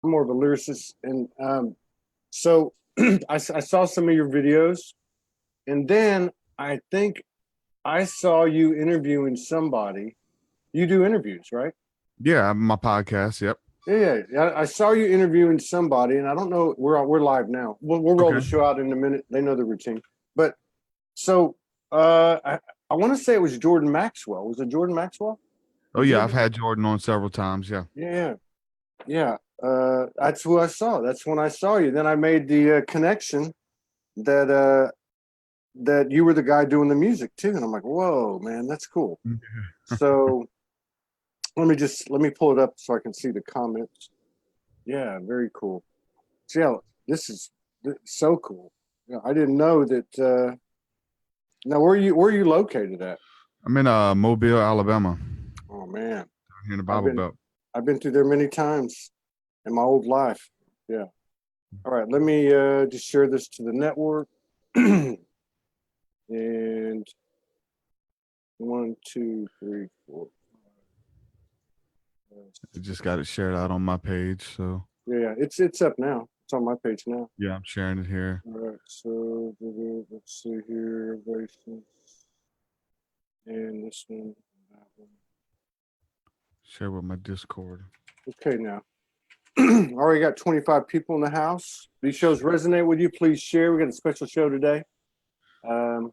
I'm more of a lyricist, and so I saw some of your videos, and then I think I saw you interviewing somebody. You do interviews, right? Yeah, my podcast. Yep. Yeah. I saw you interviewing somebody, and I don't know. We're live now. We'll roll the Okay. show out in a minute. They know the routine, but so I want to say it was Jordan Maxwell. Was it Jordan Maxwell? Oh Did you yeah, I've ever? had Jordan on several times. Yeah. Yeah, yeah. That's who I saw. That's when I saw you. Then I made the connection that that you were the guy doing the music too, and I'm like, whoa, man, that's cool. So let me pull it up so I can see the comments. Yeah, very cool. So yeah, this is so cool. Yeah, I didn't know that. Now, where are you located at? I'm in Mobile, Alabama, Oh man, here in the I've Bible been Belt. I've been through there many times in my old life. Yeah. All right, let me just share this to the network. And one, two, three, four. I just got it shared out on my page, so Yeah, it's up now. It's on my page now. yeah, I'm sharing it here. All right, so let's see here, license, and this one, that one. Share with my Discord. Okay, now. Already got 25 people in the house. These shows resonate with you. Please share. We got a special show today. Um,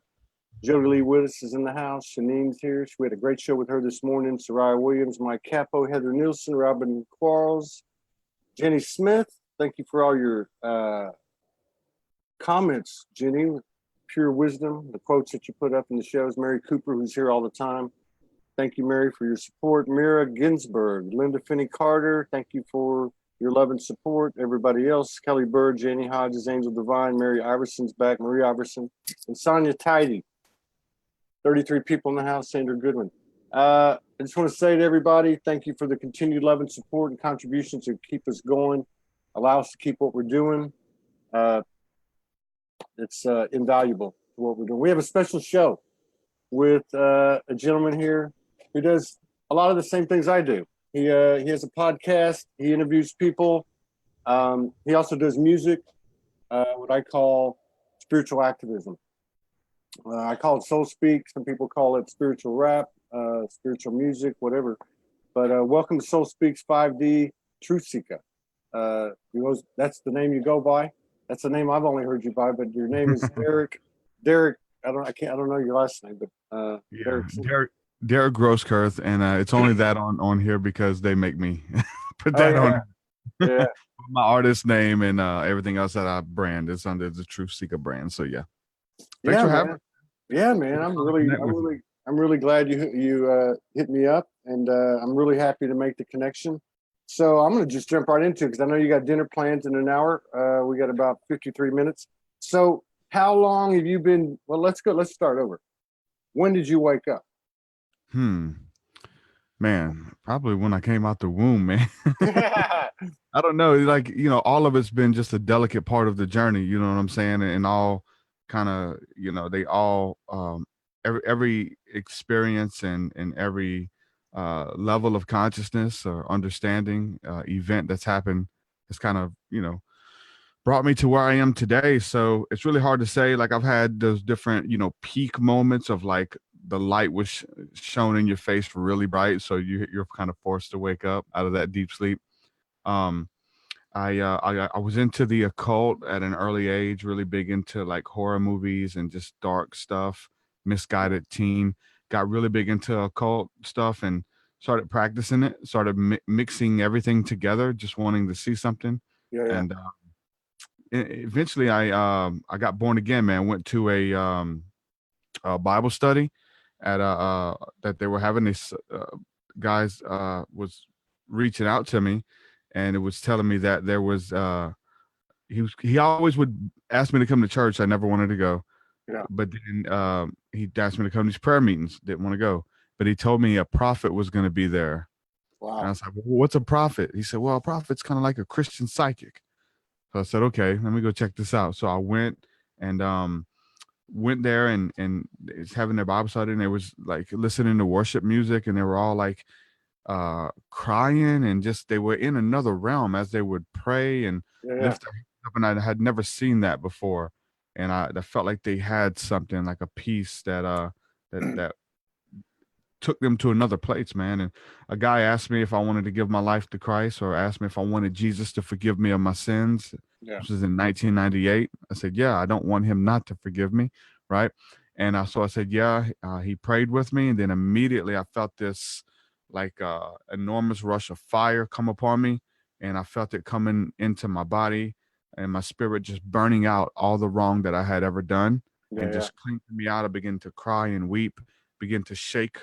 Jody Lee Willis is in the house. Shanine's here. We had a great show with her this morning. Soraya Williams, Mike Capo, Heather Nielsen, Robin Quarles, Jenny Smith. Thank you for all your comments, Jenny. Pure wisdom, the quotes that you put up in the shows. Mary Cooper, who's here all the time. Thank you, Mary, for your support. Mira Ginsburg, Linda Finney Carter, thank you for your love and support. Everybody else, Kelly Bird, Janie Hodges, Angel Divine, Mary Iverson's back, Marie Iverson, and Sonia Tidy. 33 people in the house, Sandra Goodwin. I just want to say to everybody, thank you for the continued love and support and contributions to keep us going, allow us to keep what we're doing. It's invaluable to what we're doing. We have a special show with a gentleman here who does a lot of the same things I do. He has a podcast. He interviews people. He also does music, what I call spiritual activism. I call it soul speak. Some people call it spiritual rap, spiritual music, whatever. But welcome to Soul Speaks 5D TruthSeekah. That's the name you go by. That's the name I've only heard you by, but your name is Derek. Derek, I don't know your last name, but Yeah, Derek. Derek Grosskurth, and it's only that on here because they make me put Oh that yeah, on yeah, my artist name and everything else that I brand is under the Truth Seeker brand. So yeah, thanks yeah, for having me. man. Yeah, man. Really fun to connect with you. I'm really glad you hit me up, and I'm really happy to make the connection. So I'm going to just jump right into it because I know you got dinner plans in an hour. We got about 53 minutes. So how long have you been? Well, let's go. Let's start over. When did you wake up? Hmm, man, probably when I came out the womb, man. Yeah, I don't know, like all of it's been just a delicate part of the journey. You know what I'm saying? And all kind of, they all every experience and every level of consciousness or understanding event that's happened has kind of brought me to where I am today. So it's really hard to say. Like I've had those different, peak moments of like the light was shown in your face really bright, so you're kind of forced to wake up out of that deep sleep. Um, I was into the occult at an early age, really big into like horror movies and just dark stuff. Misguided teen, got really big into occult stuff and started practicing it. Started mixing everything together, just wanting to see something. yeah, And eventually I got born again, man. Went to a Bible study at that they were having. This guys was reaching out to me, and it was telling me that there was he always would ask me to come to church. I never wanted to go, yeah. but then he asked me to come to these prayer meetings. Didn't want to go, but he told me a prophet was going to be there. And I Wow. was like, well, what's a prophet? He said, well, a prophet's kind of like a Christian psychic. So I said, okay, let me go check this out. So I went and went there and it's having their Bible study, and they was like listening to worship music, and they were all like crying, and just they were in another realm as they would pray and Yeah. lift their hands up, and I had never seen that before, and I felt like they had something like a peace that took them to another place, man. And a guy asked me if I wanted to give my life to Christ, or asked me if I wanted Jesus to forgive me of my sins. Yeah. This was in 1998. I said, yeah, I don't want him not to forgive me. Right. And so I said, yeah. He prayed with me. And then immediately I felt this like enormous rush of fire come upon me. And I felt it coming into my body and my spirit, just burning out all the wrong that I had ever done, Yeah. and Yeah. just cleaning me out. I began to cry and weep, begin to shake,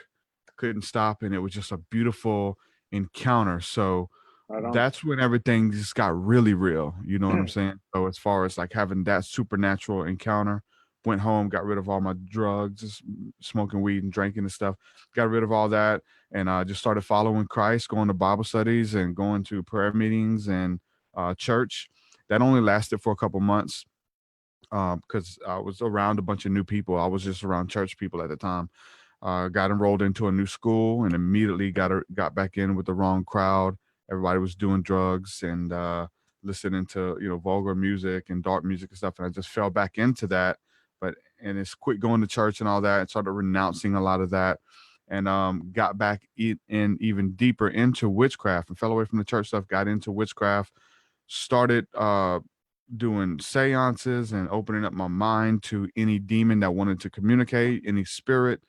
couldn't stop, and it was just a beautiful encounter. So Right on. that's when everything just got really real, you know what I'm saying? So as far as like having that supernatural encounter, went home, got rid of all my drugs, just smoking weed and drinking and stuff, got rid of all that, and just started following Christ, going to Bible studies and going to prayer meetings and church. That only lasted for a couple months because I was around a bunch of new people. I was just around church people at the time. Got enrolled into a new school and immediately got back in with the wrong crowd. Everybody was doing drugs and listening to vulgar music and dark music and stuff, and I just fell back into that. And it's quit going to church and all that, and started renouncing a lot of that, and got back in even deeper into witchcraft and fell away from the church stuff. Got into witchcraft, started doing seances and opening up my mind to any demon that wanted to communicate, any spirit,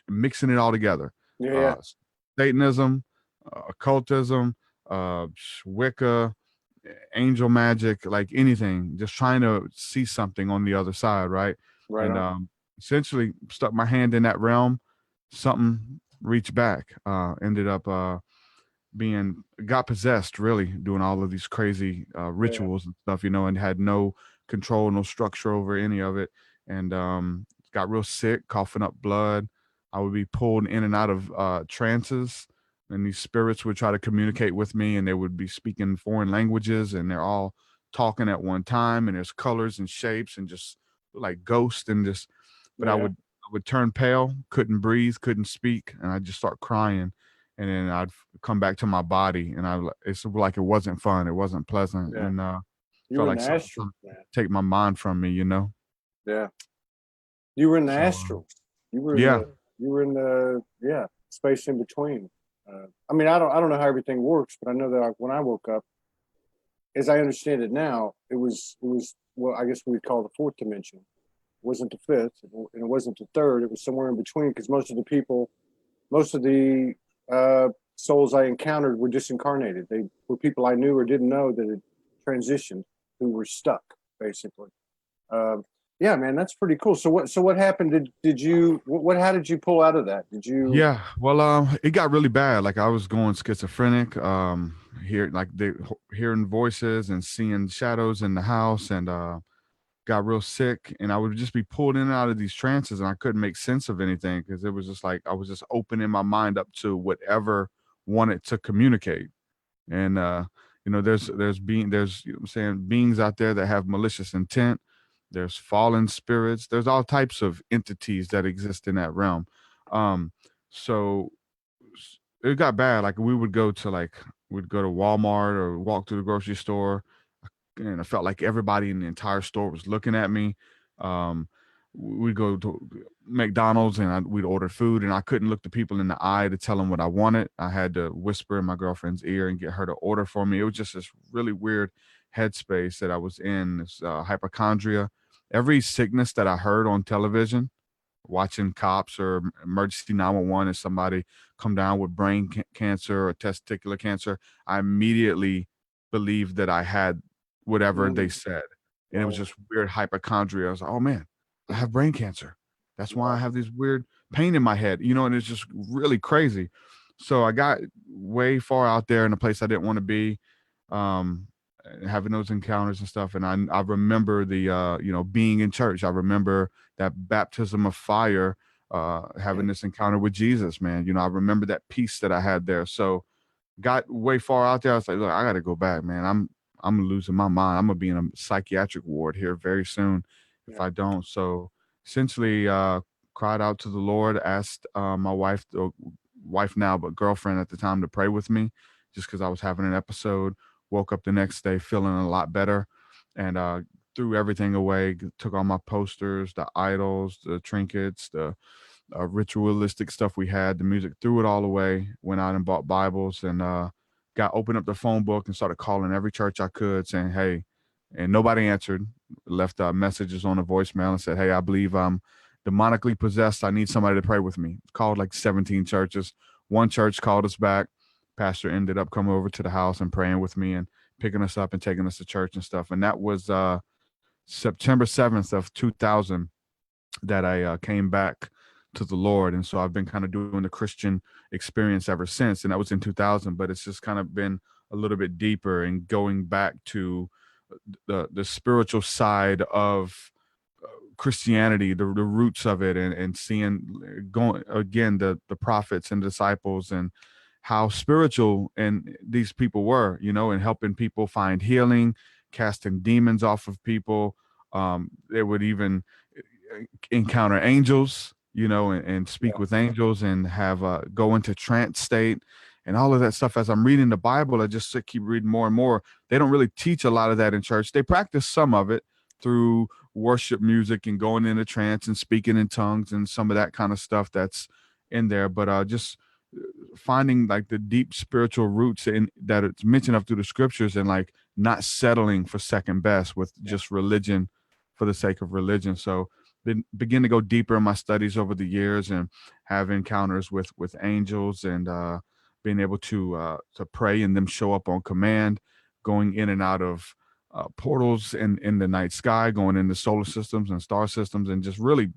mixing it all together. Yeah. Yeah. Uh, Satanism, occultism, Wicca, angel magic, like anything, just trying to see something on the other side, right? Right And on. essentially stuck my hand in that realm. Something reached back, ended up being got possessed, really doing all of these crazy Yeah. rituals and stuff, and had no control, no structure over any of it, and got real sick, coughing up blood. I would be pulled in and out of trances, and these spirits would try to communicate with me, and they would be speaking foreign languages, and they're all talking at one time, and there's colors and shapes and just like ghosts and just. But Yeah. Yeah. I would turn pale, couldn't breathe, couldn't speak, and I'd just start crying, and then I'd come back to my body, and it's like it wasn't fun, it wasn't pleasant, Yeah. and You felt were in like the something astral, trying man. to take my mind from me, Yeah. You were in the So astrals. You were in yeah, the space in between. I mean, I don't know how everything works, but I know that when I woke up, as I understand it now, it was well, I guess we would call the fourth dimension. It wasn't the fifth, and it wasn't the third. It was somewhere in between, because most of the souls I encountered were disincarnated. They were people I knew or didn't know that had transitioned, who were stuck, basically. Um, yeah, man, that's pretty cool. So what happened? Did you how did you pull out of that? Did you? yeah. Well, it got really bad. Like I was going schizophrenic. Hearing voices and seeing shadows in the house, and got real sick, and I would just be pulled in and out of these trances, and I couldn't make sense of anything because it was just like I was just opening my mind up to whatever wanted to communicate. And there's I'm saying, beings out there that have malicious intent. There's fallen spirits. There's all types of entities that exist in that realm. Um, so it got bad. Like we'd go to Walmart or walk through the grocery store, and I felt like everybody in the entire store was looking at me. Um, we'd go to McDonald's, and we'd order food, and I couldn't look the people in the eye to tell them what I wanted. I had to whisper in my girlfriend's ear and get her to order for me. It was just this really weird headspace that I was in. This hypochondria. Every sickness that I heard on television, watching cops or emergency 911, and somebody come down with brain cancer or testicular cancer, I immediately believed that I had whatever they Mm, said. And it was right, just weird hypochondria. I was like, oh man, I have brain cancer. That's why I right, have this weird pain in my head, and it's just really crazy. So I got way far out there in a place I didn't want to be, um, having those encounters and stuff. And I remember the, being in church. I remember that baptism of fire, having this encounter with Jesus, man. I remember that peace that I had there. So got way far out there. I was like, look, I got to go back, man. I'm losing my mind. I'm gonna be in a psychiatric ward here very soon if yeah, I don't. So essentially, cried out to the Lord, asked my wife wife now, but girlfriend at the time, to pray with me, just because I was having an episode. Woke up the next day feeling a lot better, and threw everything away. Took all my posters, the idols, the trinkets, the ritualistic stuff we had, the music, threw it all away. Went out and bought Bibles, and opened up the phone book and started calling every church I could, saying, "Hey," and nobody answered. Left messages on a voicemail and said, "Hey, I believe I'm demonically possessed. I need somebody to pray with me." Called like 17 churches. One church called us back. Pastor ended up coming over to the house and praying with me and picking us up and taking us to church and stuff. And that was September 7th of 2000 that I came back to the Lord. And so I've been kind of doing the Christian experience ever since. And that was in 2000, but it's just kind of been a little bit deeper and going back to the spiritual side of Christianity, the roots of it, and seeing, going again, the prophets and disciples, and how spiritual and these people were, and helping people find healing, casting demons off of people. They would even encounter angels, and speak with angels, and have go into trance state and all of that stuff. As I'm reading the Bible, I just keep reading more and more. They don't really teach a lot of that in church. They practice some of it through worship music and going into trance and speaking in tongues and some of that kind of stuff that's in there. But just finding like the deep spiritual roots in that it's mentioned up through the scriptures, and like not settling for second best with just religion for the sake of religion. So begin to go deeper in my studies over the years, and have encounters with angels, and being able to pray and them show up on command, going in and out of portals in the night sky, going into solar systems and star systems, and just really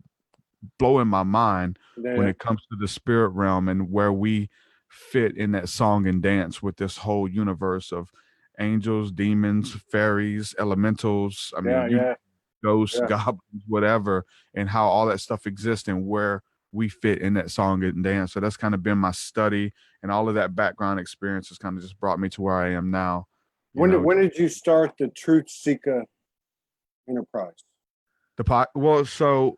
blowing my mind when it comes to the spirit realm and where we fit in that song and dance with this whole universe of angels, demons, fairies, elementals. I mean, ghosts, goblins, whatever, and how all that stuff exists and where we fit in that song and dance. So that's kind of been my study, and all of that background experience has kind of just brought me to where I am now. When did you start the TruthSeekah enterprise? Well, so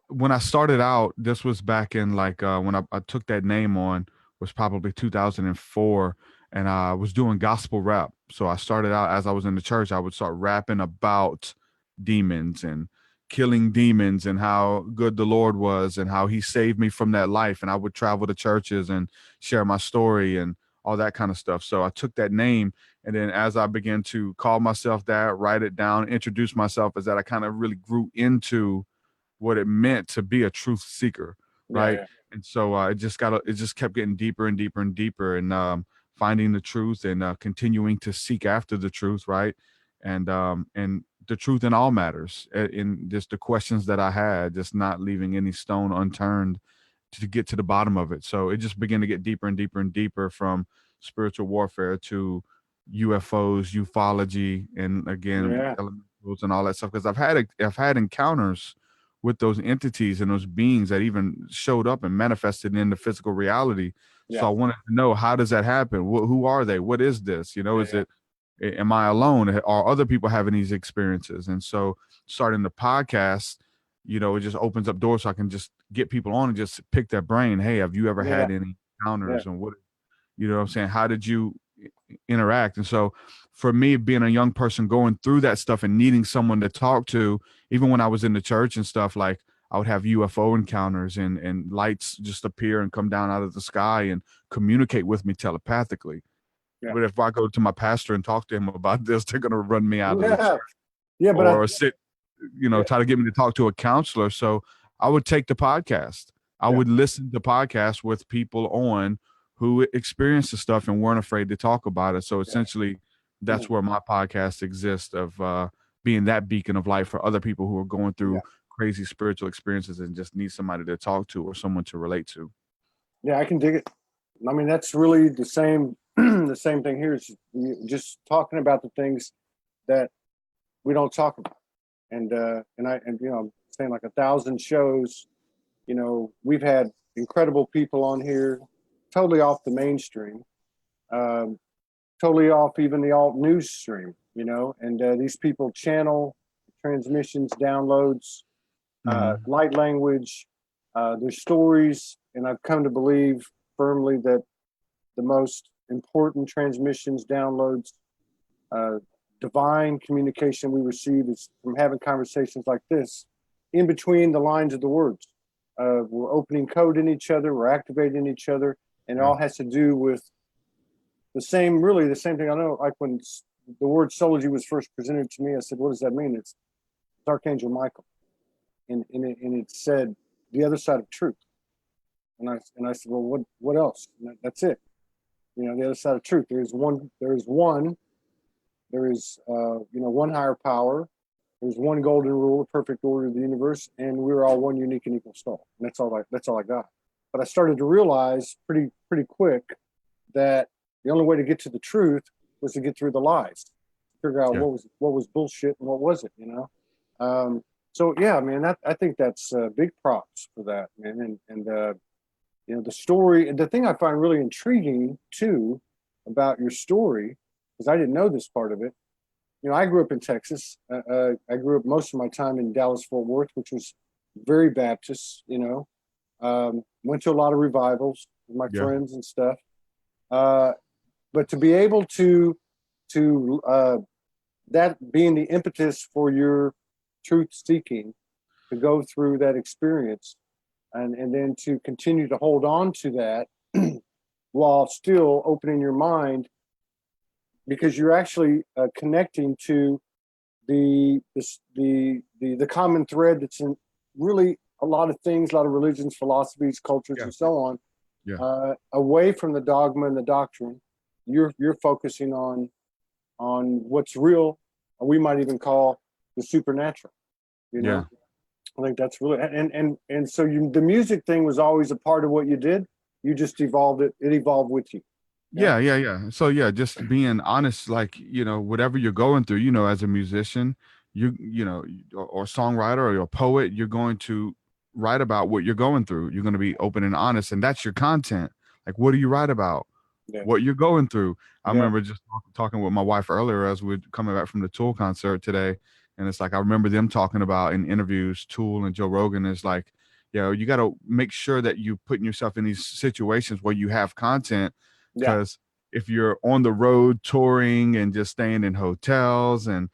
when I started out, this was back in like when I took that name on, was probably 2004, and I was doing gospel rap. So I started out, as I was in the church, I would start rapping about demons and killing demons and how good the Lord was and how he saved me from that life. And I would travel to churches and share my story and all that kind of stuff. So I took that name, and then as I began to call myself that, write it down, introduce myself as that, I kind of really grew into what it meant to be a truth seeker, right? And so it just kept getting deeper and deeper and deeper, and finding the truth, and continuing to seek after the truth, right? And the truth in all matters, in just the questions that I had, just not leaving any stone unturned to get to the bottom of it. So it just began to get deeper and deeper and deeper, from spiritual warfare to UFOs, ufology, and again, elementals and all that stuff. Because I've had encounters with those entities and those beings that even showed up and manifested in the physical reality. So I wanted to know, how does that happen? Who are they? What is this? Is it, am I alone? Are other people having these experiences? And so starting the podcast, it just opens up doors, so I can just get people on and just pick their brain. Hey, have you ever had any encounters? And what, what I'm saying? How did you interact? And so for me, being a young person going through that stuff and needing someone to talk to, even when I was in the church and stuff, like I would have UFO encounters, and lights just appear and come down out of the sky and communicate with me telepathically. But if I go to my pastor and talk to him about this, they're going to run me out of the church. Or try to get me to talk to a counselor. So I would take the podcast. I would listen to podcasts with people on who experienced the stuff and weren't afraid to talk about it. So essentially, that's where my podcast exists, of being that beacon of light for other people who are going through crazy spiritual experiences and just need somebody to talk to or someone to relate to. Yeah, I can dig it. I mean, that's really the same the same thing here, is just talking about the things that we don't talk about. And I'm saying, like 1,000 shows, we've had incredible people on here, totally off the mainstream, totally off even the alt news stream, and these people channel transmissions, downloads, light language, their stories. And I've come to believe firmly that the most important transmissions, downloads, divine communication we receive is from having conversations like this, in between the lines of the words. We're opening code in each other, we're activating each other, and it all has to do with the same thing. I know, like when the word Soulogy was first presented to me, I said, what does that mean? It's Archangel Michael. And it said, the other side of truth. And I said, well, what else? And that's it. The other side of truth. There is one, one higher power. There's one golden rule, a perfect order of the universe, and we're all one unique and equal soul. And that's all I got. But I started to realize pretty quick that the only way to get to the truth was to get through the lies, figure out what was bullshit and what wasn't. So yeah, man, I think that's big props for that, man. And the story, and the thing I find really intriguing too about your story, because I didn't know this part of it. I grew up in Texas. I grew up most of my time in Dallas, Fort Worth, which was very Baptist. Went to a lot of revivals with my friends and stuff. But to be able to that being the impetus for your truth seeking, to go through that experience, and then to continue to hold on to that while still opening your mind, because you're actually connecting to the common thread that's in really a lot of things, a lot of religions, philosophies, cultures, and so on. Away from the dogma and the doctrine, you're focusing on what's real, or we might even call the supernatural. I think that's really, and so the music thing was always a part of what you did. You just evolved it. It evolved with you. Yeah. So just being honest, like, whatever you're going through, as a musician, or songwriter or you're a poet, you're going to write about what you're going through. You're going to be open and honest, and that's your content. Like, what do you write about? What you're going through. I remember just talking with my wife earlier as we're coming back from the Tool concert today. And it's like, I remember them talking about in interviews, Tool and Joe Rogan is like, you got to make sure that you putting yourself in these situations where you have content. Because if you're on the road touring and just staying in hotels and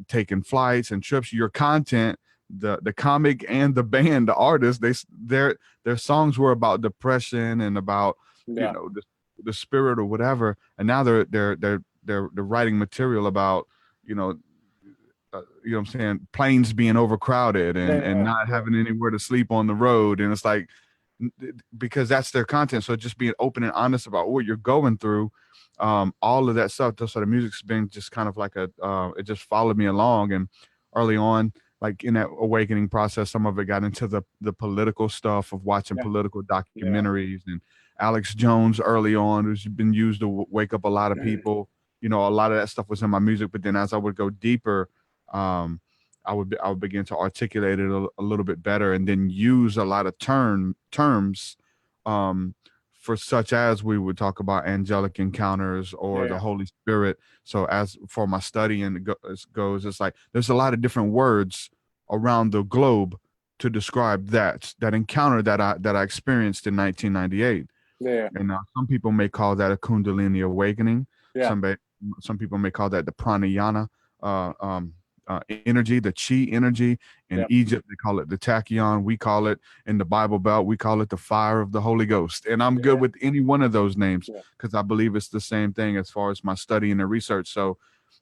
taking flights and trips, your content, the comic and the band, the artist, their songs were about depression and about the spirit or whatever, and now they're writing material about what I'm saying, planes being overcrowded and not having anywhere to sleep on the road. And it's like, because that's their content. So just being open and honest about what you're going through, all of that stuff. So the music's been just kind of like it just followed me along. And early on, like in that awakening process, some of it got into the political stuff of watching political documentaries and Alex Jones early on, who's been used to wake up a lot of people. A lot of that stuff was in my music. But then as I would go deeper, I would begin to articulate it a little bit better, and then use a lot of terms for such as we would talk about angelic encounters or the Holy Spirit. So as for my studying goes, it's like there's a lot of different words around the globe to describe that encounter that I experienced in 1998. And some people may call that a Kundalini awakening. Some people may call that the pranayana energy, the chi energy. In Egypt, they call it the tachyon. We call it, in the Bible Belt, we call it the fire of the Holy Ghost. And I'm good with any one of those names because I believe it's the same thing as far as my study and the research. So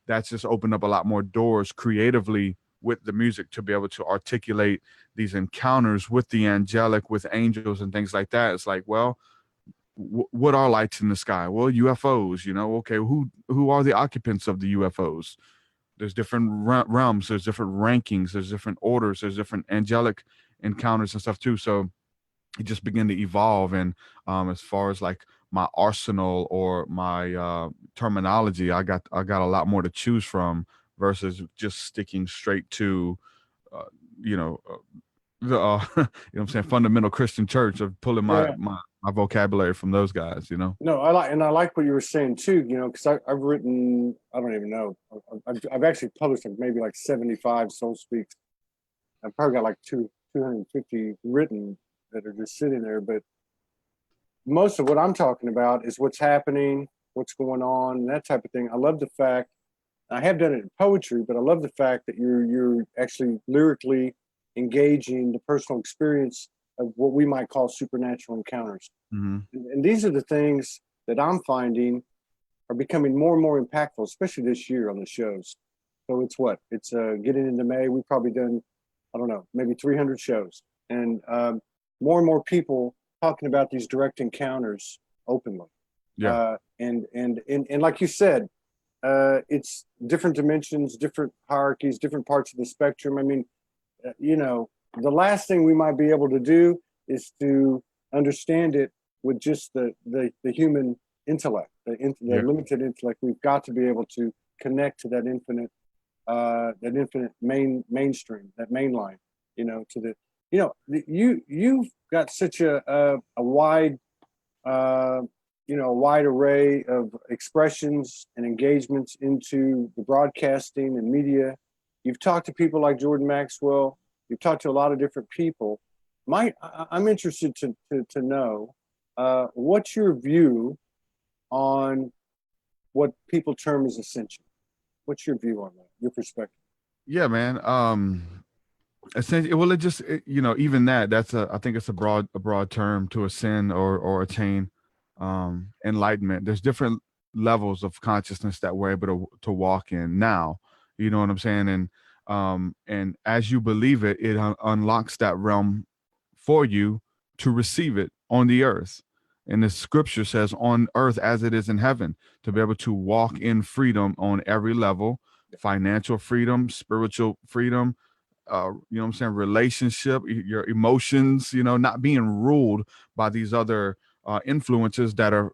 that's just opened up a lot more doors creatively with the music to be able to articulate these encounters with the angelic, with angels and things like that. It's like, well, what are lights in the sky? Well, UFOs, okay, who are the occupants of the UFOs? There's different realms, there's different rankings, there's different orders, there's different angelic encounters and stuff too. So it just began to evolve. And as far as like my arsenal or my terminology, I got a lot more to choose from versus just sticking straight to the what I'm saying, fundamental Christian church, of pulling my vocabulary from those guys. No, I like what you were saying too, because I've written, I don't even know, I've actually published maybe like 75 Soul Speaks. I've probably got like 250 written that are just sitting there. But most of what I'm talking about is what's happening, what's going on, and that type of thing. I love the fact, I have done it in poetry, but I love the fact that you're actually lyrically engaging the personal experience of what we might call supernatural encounters. Mm-hmm. And these are the things that I'm finding are becoming more and more impactful, especially this year on the shows. So it's getting into May. We've probably done, I don't know, maybe 300 shows, and more and more people talking about these direct encounters openly. Yeah. And like you said, it's different dimensions, different hierarchies, different parts of the spectrum. I mean, the last thing we might be able to do is to understand it with just the human intellect, the Yeah. limited intellect. We've got to be able to connect to that infinite mainstream, that main line, to the, you've got such a wide, a wide array of expressions and engagements into the broadcasting and media. You've talked to people like Jordan Maxwell. You've talked to a lot of different people. I'm interested to know what's your view on what people term as ascension. What's your view on that? Your perspective? Yeah, man. Essentially, well, even that's I think it's a broad term to ascend or attain enlightenment. There's different levels of consciousness that we're able to walk in now. You know what I'm saying? And as you believe it, it unlocks that realm for you to receive it on the earth. And the scripture says, on earth as it is in heaven, to be able to walk in freedom on every level, financial freedom, spiritual freedom, you know what I'm saying, relationship, your emotions, not being ruled by these other influences that are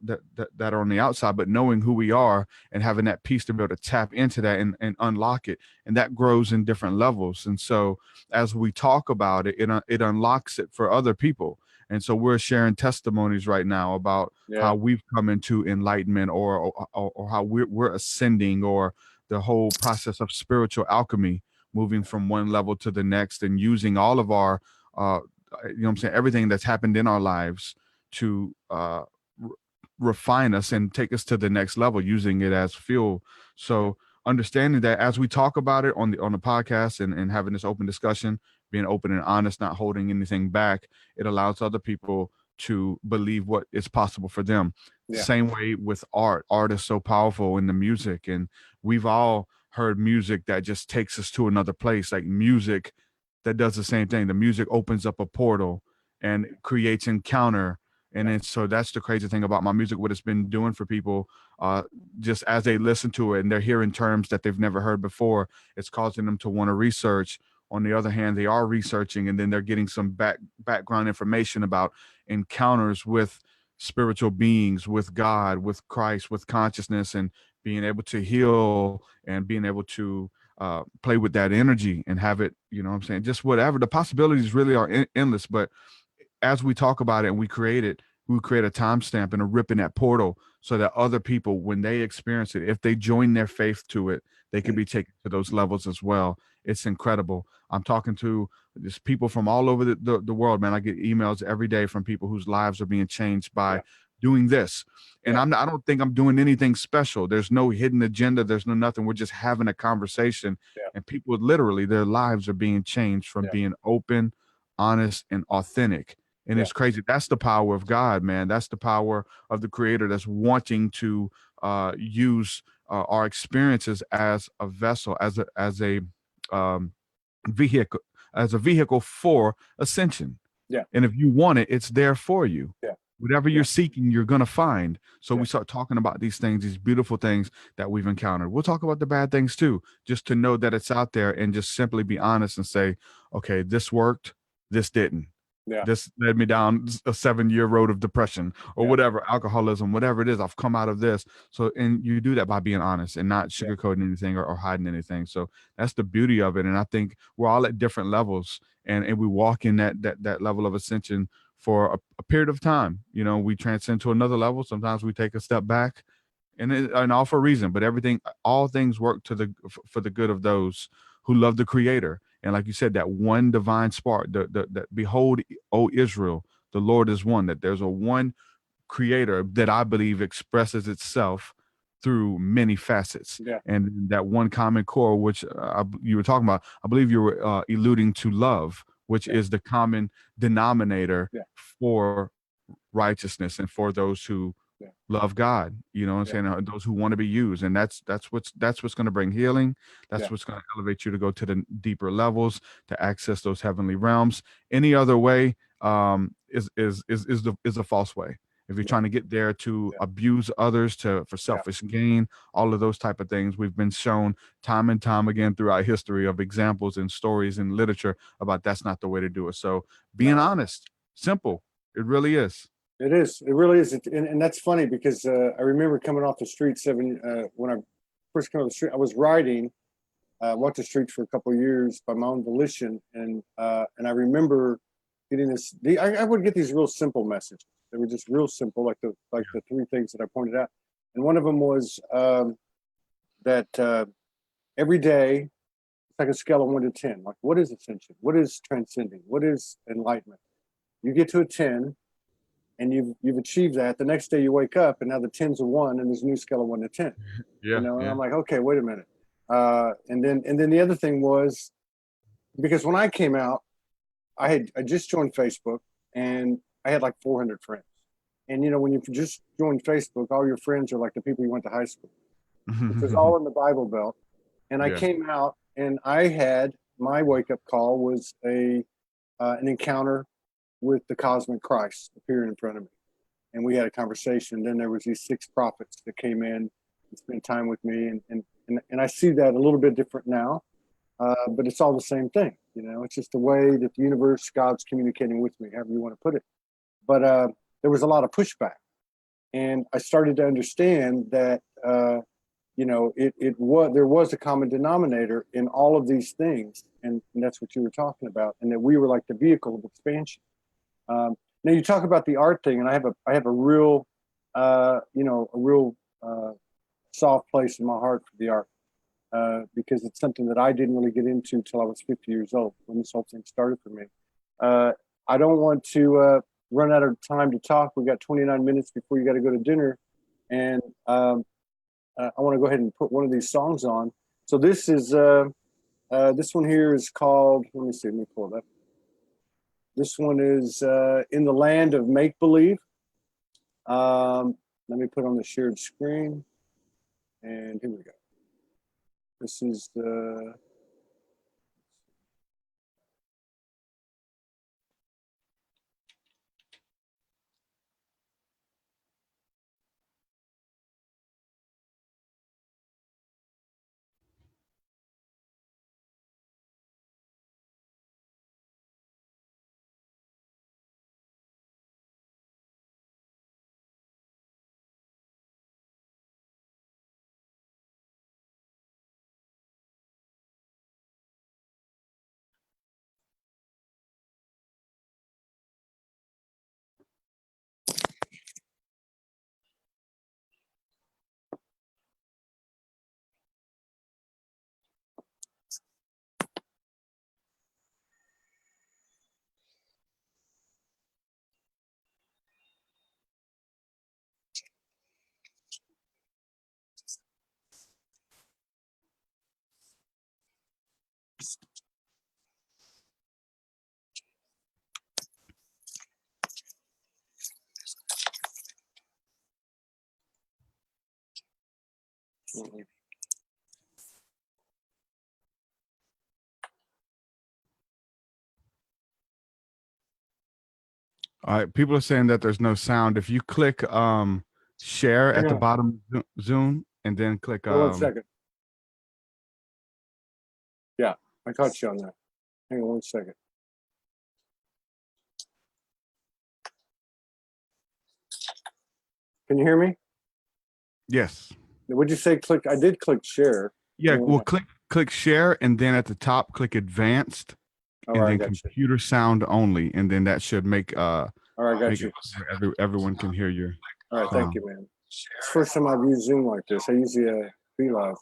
on the outside, but knowing who we are and having that peace to be able to tap into that and unlock it. And that grows in different levels. And so as we talk about it, it unlocks it for other people. And so we're sharing testimonies right now about how we've come into enlightenment or how we're ascending, or the whole process of spiritual alchemy, moving from one level to the next and using all of our, everything that's happened in our lives to refine us and take us to the next level, using it as fuel. So understanding that as we talk about it on the podcast and having this open discussion, being open and honest, not holding anything back, it allows other people to believe what is possible for them. Same way with art. Art is so powerful in the music, and we've all heard music that just takes us to another place, like music that does the same thing. The music opens up a portal and creates encounter. And then, so that's the crazy thing about my music, what it's been doing for people, just as they listen to it and they're hearing terms that they've never heard before, it's causing them to want to research. On the other hand, they are researching, and then they're getting some background information about encounters with spiritual beings, with God, with Christ, with consciousness, and being able to heal and being able to play with that energy and have it, just whatever. The possibilities really are endless. But as we talk about it and we create a timestamp and a rip in that portal, so that other people, when they experience it, if they join their faith to it, they can be taken to those levels as well. It's incredible. I'm talking to just people from all over the world, man. I get emails every day from people whose lives are being changed by doing this. And I don't think I'm doing anything special. There's no hidden agenda. There's no nothing. We're just having a conversation, and people literally, their lives are being changed from being open, honest, and authentic. And it's crazy. That's the power of God, man. That's the power of the Creator that's wanting to use our experiences as a vessel, as a vehicle, for ascension. And if you want it, it's there for you. Whatever you're seeking, you're going to find. So we start talking about these things, these beautiful things that we've encountered. We'll talk about the bad things too, just to know that it's out there, and just simply be honest and say, okay, this worked, this didn't. This led me down a 7-year road of depression or whatever, alcoholism, whatever it is. I've come out of this. So, and you do that by being honest and not sugarcoating anything or hiding anything. So that's the beauty of it. And I think we're all at different levels, and we walk in that level of ascension for a period of time. We transcend to another level. Sometimes we take a step back, and all for a reason, but all things work for the good of those who love the Creator. And like you said, that one divine spark, that behold, O Israel, the Lord is one, that there's a one creator that I believe expresses itself through many facets. Yeah. And that one common core, which you were talking about, I believe you were alluding to love, which is the common denominator for righteousness and for those who love God, you know what I'm saying? Those who want to be used. And that's what's going to bring healing. That's what's going to elevate you to go to the deeper levels, to access those heavenly realms. Any other way is a false way. If you're trying to get there to abuse others for selfish gain, all of those type of things, we've been shown time and time again throughout history of examples and stories and literature about that's not the way to do it. So being honest, simple, it really is. It is. It really is. And that's funny because I remember coming off the street when I first came off the street. I was riding, walked the streets for a couple of years by my own volition, and I remember getting this. I would get these real simple messages. They were just real simple, like the three things that I pointed out. And one of them was that every day, it's like a scale of 1 to 10. Like, what is ascension? What is transcending? What is enlightenment? You get to a 10. And you've achieved that. The next day you wake up, and now the 10's a 1, and there's a new scale of 1 to 10. And I'm like, okay, wait a minute. And then the other thing was, because when I came out, I just joined Facebook, and I had like 400 friends. And when you just join Facebook, all your friends are like the people you went to high school. Which was all in the Bible Belt. And I came out, and I had my wake up call was an encounter with the cosmic Christ appearing in front of me. And we had a conversation. Then there was these 6 prophets that came in and spent time with me. And I see that a little bit different now, but it's all the same thing. It's just the way that the universe, God's communicating with me, however you want to put it. But there was a lot of pushback. And I started to understand that, there was a common denominator in all of these things. And that's what you were talking about. And that we were like the vehicle of expansion. Now you talk about the art thing, and I have a real, soft place in my heart for the art, because it's something that I didn't really get into till I was 50 years old when this whole thing started for me. I don't want to run out of time to talk. We got 29 minutes before you got to go to dinner, and I want to go ahead and put one of these songs on. So this is this one here is called. Let me pull it up. This one is In the Land of Make Believe. Let me put on the shared screen. And here we go. This is All right, people are saying that there's no sound. If you click share at the bottom Zoom and then click 1 second. Yeah, I caught you on that. Hang on 1 second. Can you hear me? Yes. Would you say click? I did click share. Yeah, well, click share, and then at the top click advanced, and then computer sound only, and then that should make all right, got you. Everyone can hear you. All right, thank you, man. It's the first time I've used Zoom like this. I usually be live.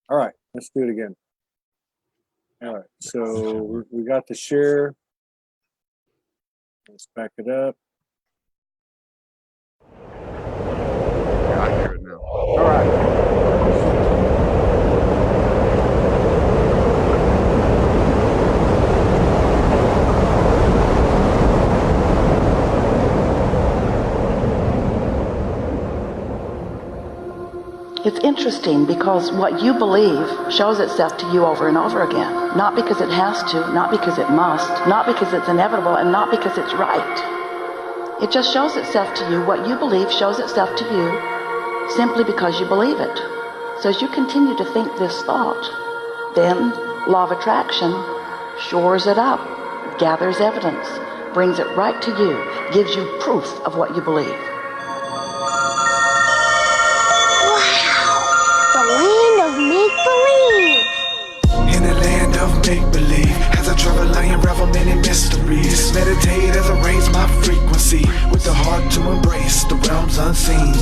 All right, let's do it again. All right, so we got the share. Let's back it up. interesting because what you believe shows itself to you over and over again. Not because it has to, not because it must, not because it's inevitable, and not because it's right. It just shows itself to you. What you believe shows itself to you simply because you believe it. So as you continue to think this thought, then law of attraction shores it up, gathers evidence, brings it right to you, gives you proof of what you believe. The land of make-believe. In the land of make-believe, as I travel I unravel many mysteries. Meditate as I raise my frequency, with the heart to embrace the realms unseen.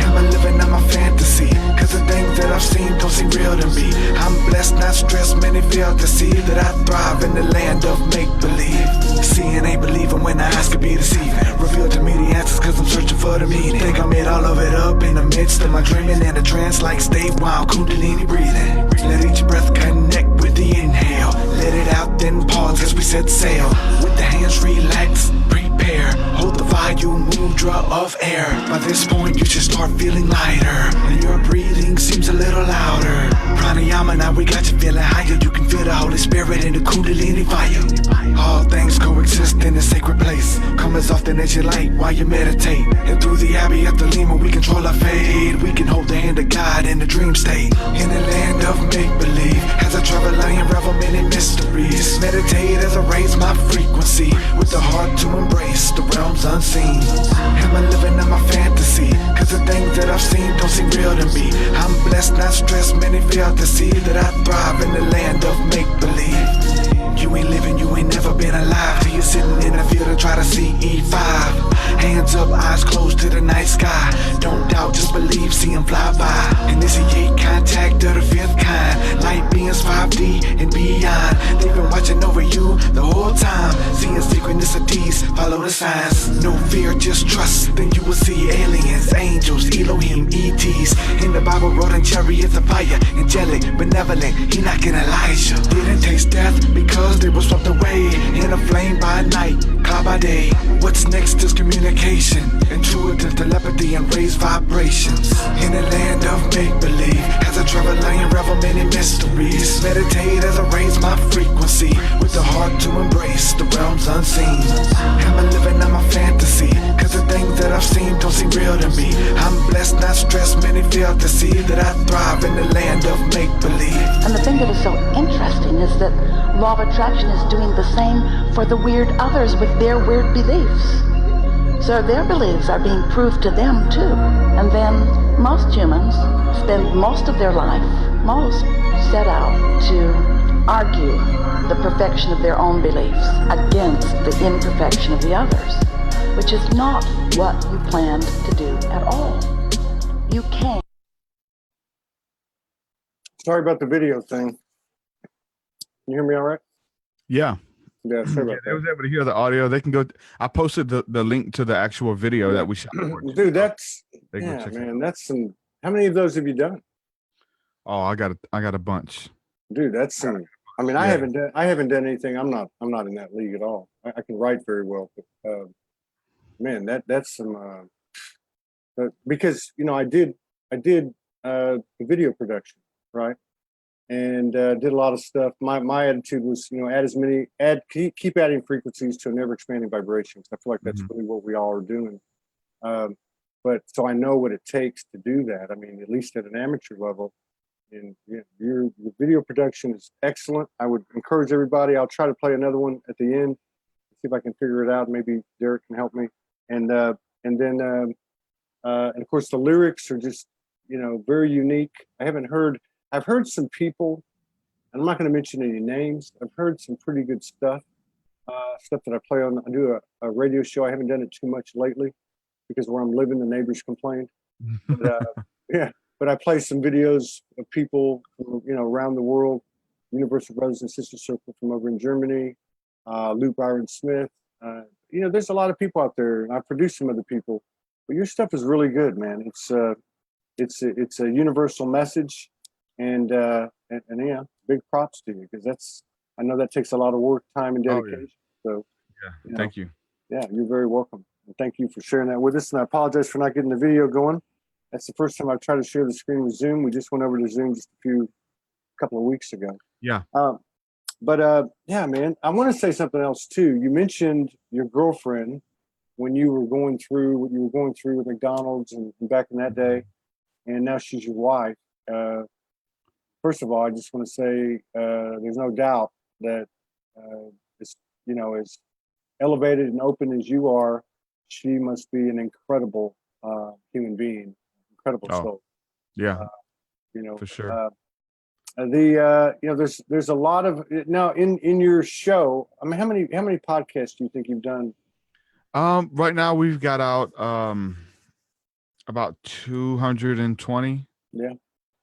Am I living out my fantasy? Cause the things that I've seen don't seem real to me. I'm blessed, not stressed, many fail to see that I thrive in the land of make-believe. Seeing ain't believing when the eyes could be deceiving. Reveal to me the answers cause I'm searching for the meaning. Think I made all of it up in the midst of my dreaming. In a trance like stay wild, kundalini breathing. Let each breath connect with the inhale. Let it out then pause as we set sail. With the hands relax, prepare. Hold the volume mudra of air. By this point you should start feeling lighter, and your breathing seems a little louder. Pranayama, now we got you feeling higher. You can feel the Holy Spirit in the kundalini fire. All things coexist in a sacred place. Come as often as you like while you meditate. And through the Abbey at the Lima we control our fate. We can hold the hand of God in the dream state. In the land of make-believe, as I travel I unravel many mysteries. Meditate as I raise my frequency, with the heart to embrace the realms unseen. Am I living out my fantasy? Cause the things that I've seen don't seem real to me. I'm blessed, not stressed, many fail to see that I thrive in the land of make-believe. You ain't living, you ain't never been alive till you're sitting in the field and try to see E5. Hands up, eyes closed to the night sky. Don't doubt, just believe, see him fly by. Initiate contact of the fifth kind. Light beings 5D and beyond. They've been watching over you the whole time. Seeing synchronicities, follow the signs. No fear, just trust, then you will see aliens, angels, Elohim, ETs. In the Bible, rode in chariots of fire. Angelic, benevolent, Enoch and Elijah. Didn't taste death because they were swept away in a flame by night, cloud by day. What's next is communication, intuitive telepathy and raised vibrations. In the land of make-believe, as I travel I unravel many mysteries. Meditate as I raise my frequency, with the heart to embrace the realms unseen. Am I living out my fantasy? Cause the things that I've seen don't seem real to me. I'm blessed, not stressed, many fail to see that I thrive in the land of make-believe. And the thing that is so interesting is that law of attraction is doing the same for the weird others with their weird beliefs. So their beliefs are being proved to them too. And then most humans spend most of their life, set out to argue the perfection of their own beliefs against the imperfection of the others, which is not what you planned to do at all. You can't. Sorry about the video thing. Can you hear me all right? Yeah. Yeah, sorry about They was that. able to hear the audio. They can go. I posted the link to the actual video that we shot. Dude, that's, They can go yeah, check it man, that's some, how many of those have you done? Oh, I got a bunch. Dude, that's some, I mean, I haven't done anything. I'm not in that league at all. I can write very well, but man, that's some, because, you know, I did the video production, right? And did a lot of stuff. My attitude was, you know, keep adding frequencies to an ever expanding vibration. I feel like that's really what we all are doing. But so I know what it takes to do that. I mean, at least at an amateur level. And your video production is excellent. I would encourage everybody. I'll try to play another one at the end, see if I can figure it out. Maybe Derek can help me. And then of course the lyrics are just, you know, very unique. I've heard some people, and I'm not going to mention any names. I've heard some pretty good stuff that I play on. I do a radio show. I haven't done it too much lately because where I'm living, the neighbors complained. But, yeah, but I play some videos of people from, you know, around the world. Universal Brothers and Sisters Circle from over in Germany, Lou Byron Smith. You know, there's a lot of people out there, and I produce some other people. But your stuff is really good, man. It's a universal message. And yeah, big props to you, because I know that takes a lot of work, time, and dedication. So Yeah, thank you. Yeah, you're very welcome. And thank you for sharing that with us. And I apologize for not getting the video going. That's the first time I've tried to share the screen with Zoom. We just went over to Zoom just a couple of weeks ago. Yeah. Yeah, man, I want to say something else too. You mentioned your girlfriend when you were going through what you were going through with McDonald's and back in that day, and now she's your wife. First of all, I just want to say there's no doubt that as as elevated and open as you are, she must be an incredible human being, incredible soul. Yeah, For sure. There's a lot of now in your show. I mean, how many podcasts do you think you've done? Right now we've got out about 220. Yeah,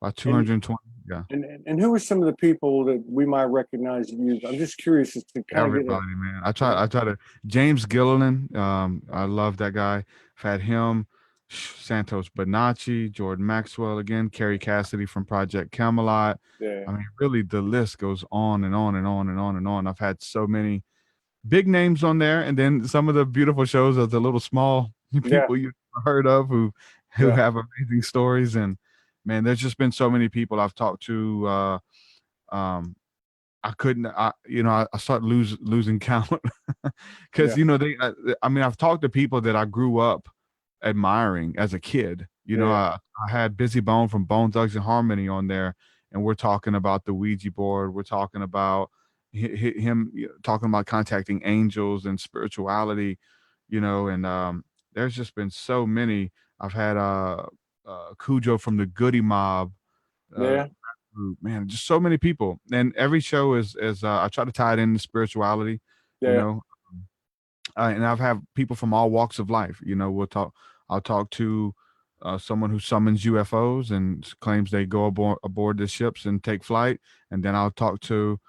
about 220. Yeah. And who are some of the people that we might recognize you? I'm just curious as to kind Everybody, of man. I try to James Gilliland. I love that guy. I've had him, Santos Bonacci, Jordan Maxwell again, Carrie Cassidy from Project Camelot. Yeah. I mean, really the list goes on and on and on and on and on. I've had so many big names on there, and then some of the beautiful shows of the little small people you've heard of who have amazing stories. And man, there's just been so many people I've talked to. I couldn't, I started losing count because, I've talked to people that I grew up admiring as a kid. I had Busy Bone from Bone Thugs and Harmony on there, and we're talking about the Ouija board. We're talking about him talking about contacting angels and spirituality, and there's just been so many. I've had Cujo from the Goody Mob. Group, man, just so many people, and every show is I try to tie it into spirituality, and I've had people from all walks of life. I'll talk to someone who summons UFOs and claims they go aboard the ships and take flight, and then I'll talk to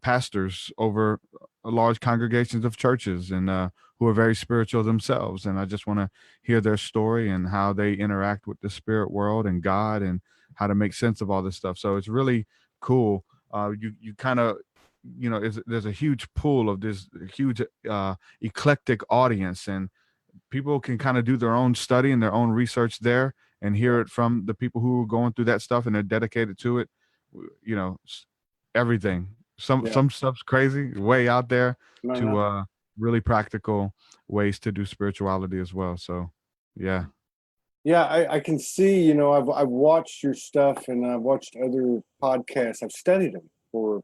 pastors over large congregations of churches and who are very spiritual themselves, and I just want to hear their story and how they interact with the spirit world and God and how to make sense of all this stuff. So it's really cool. You kind of, there's a huge pool of this huge eclectic audience, and people can kind of do their own study and their own research there and hear it from the people who are going through that stuff and they're dedicated to it. Everything. Some stuff's crazy, way out there, to really practical ways to do spirituality as well. So, yeah. Yeah, I can see, I've watched your stuff and I've watched other podcasts. I've studied them for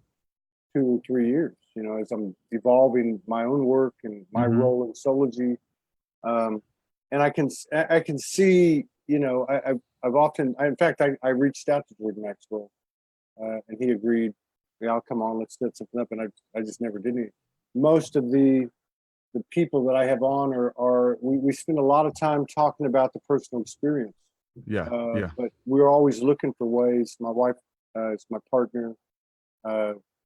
2 or 3 years, as I'm evolving my own work and my role in Soulogy. And I can see, I've often, in fact, I reached out to Jordan Maxwell and he agreed, yeah, I'll come on, let's set something up. And I just never did it. Most of the people that I have on are we spend a lot of time talking about the personal experience. But we're always looking for ways. My wife is my partner,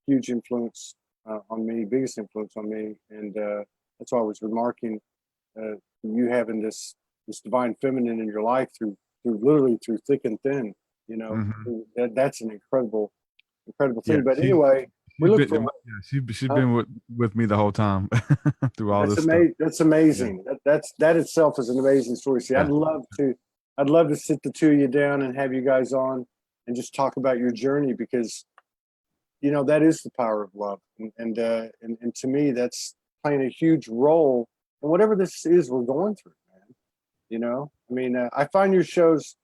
huge influence on me, biggest influence on me, and that's why I was remarking you having this divine feminine in your life through literally through thick and thin. That's an incredible thing. But anyway. She's been with me the whole time through all this stuff. That's amazing. Yeah. That itself is an amazing story. See, I'd love to sit the two of you down and have you guys on and just talk about your journey, because that is the power of love, and to me that's playing a huge role in whatever this is we're going through, man. I find your shows.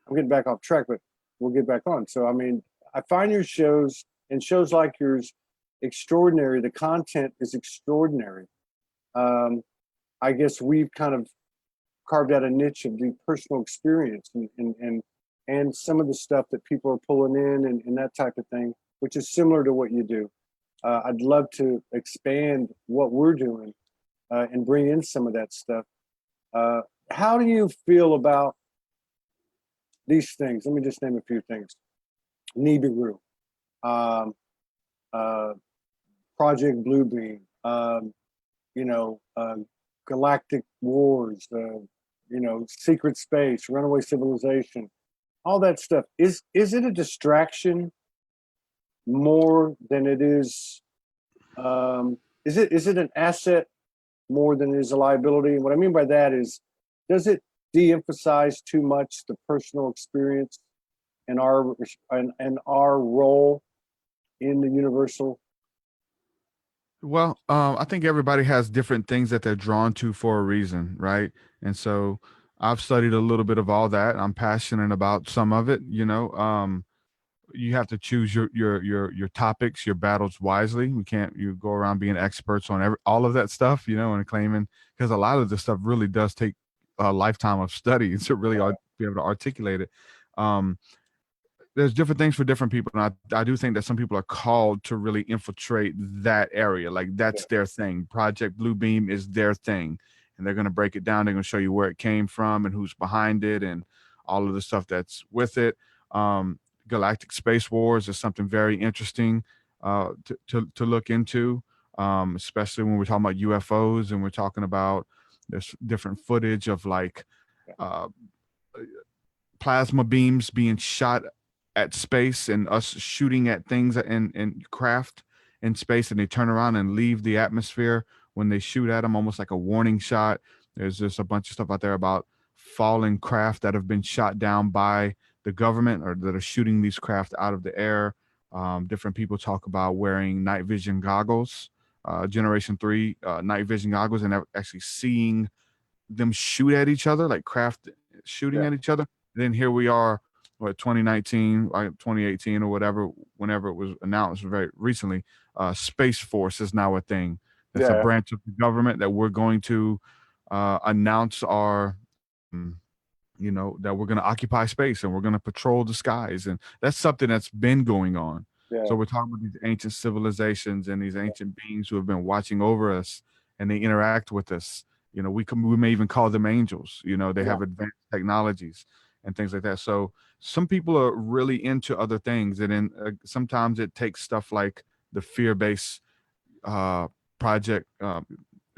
I'm getting back off track, but we'll get back on. So I find your shows and shows like yours extraordinary. The content is extraordinary. I guess we've kind of carved out a niche of the personal experience and some of the stuff that people are pulling in and that type of thing, which is similar to what you do. I'd love to expand what we're doing and bring in some of that stuff. How do you feel about these things? Let me just name a few things. Nibiru. Project Bluebeam, Galactic Wars, Secret Space, Runaway Civilization, all that stuff. Is it a distraction more than it is? Is it an asset more than it is a liability? And what I mean by that is, does it de-emphasize too much the personal experience and our role in the universal? Well, I think everybody has different things that they're drawn to for a reason, right? And so I've studied a little bit of all that. I'm passionate about some of it, you know. You have to choose your topics, your battles wisely. We can't you go around being experts on all of that stuff, you know, and claiming, because a lot of this stuff really does take a lifetime of study to really be able to articulate it. There's different things for different people, and I do think that some people are called to really infiltrate that area, like that's their thing. Project Bluebeam is their thing, and they're going to break it down. They're going to show you where it came from and who's behind it and all of the stuff that's with it. Galactic Space Wars is something very interesting to look into, especially when we're talking about UFOs and we're talking about there's different footage of like plasma beams being shot at space and us shooting at things and craft in space, and they turn around and leave the atmosphere when they shoot at them, almost like a warning shot. There's just a bunch of stuff out there about falling craft that have been shot down by the government or that are shooting these craft out of the air. Different people talk about wearing night vision goggles, Generation 3 night vision goggles, and actually seeing them shoot at each other, like craft shooting at each other. And then here we are, 2019, 2018 or whatever, whenever it was announced very recently, Space Force is now a thing. That's a branch of the government that we're going to announce our, you know, that we're going to occupy space and we're going to patrol the skies. And that's something that's been going on. So we're talking about these ancient civilizations and these ancient beings who have been watching over us, and they interact with us. You know, we may even call them angels. You know, they have advanced technologies and things like that. So some people are really into other things, and then sometimes it takes stuff like the fear-based project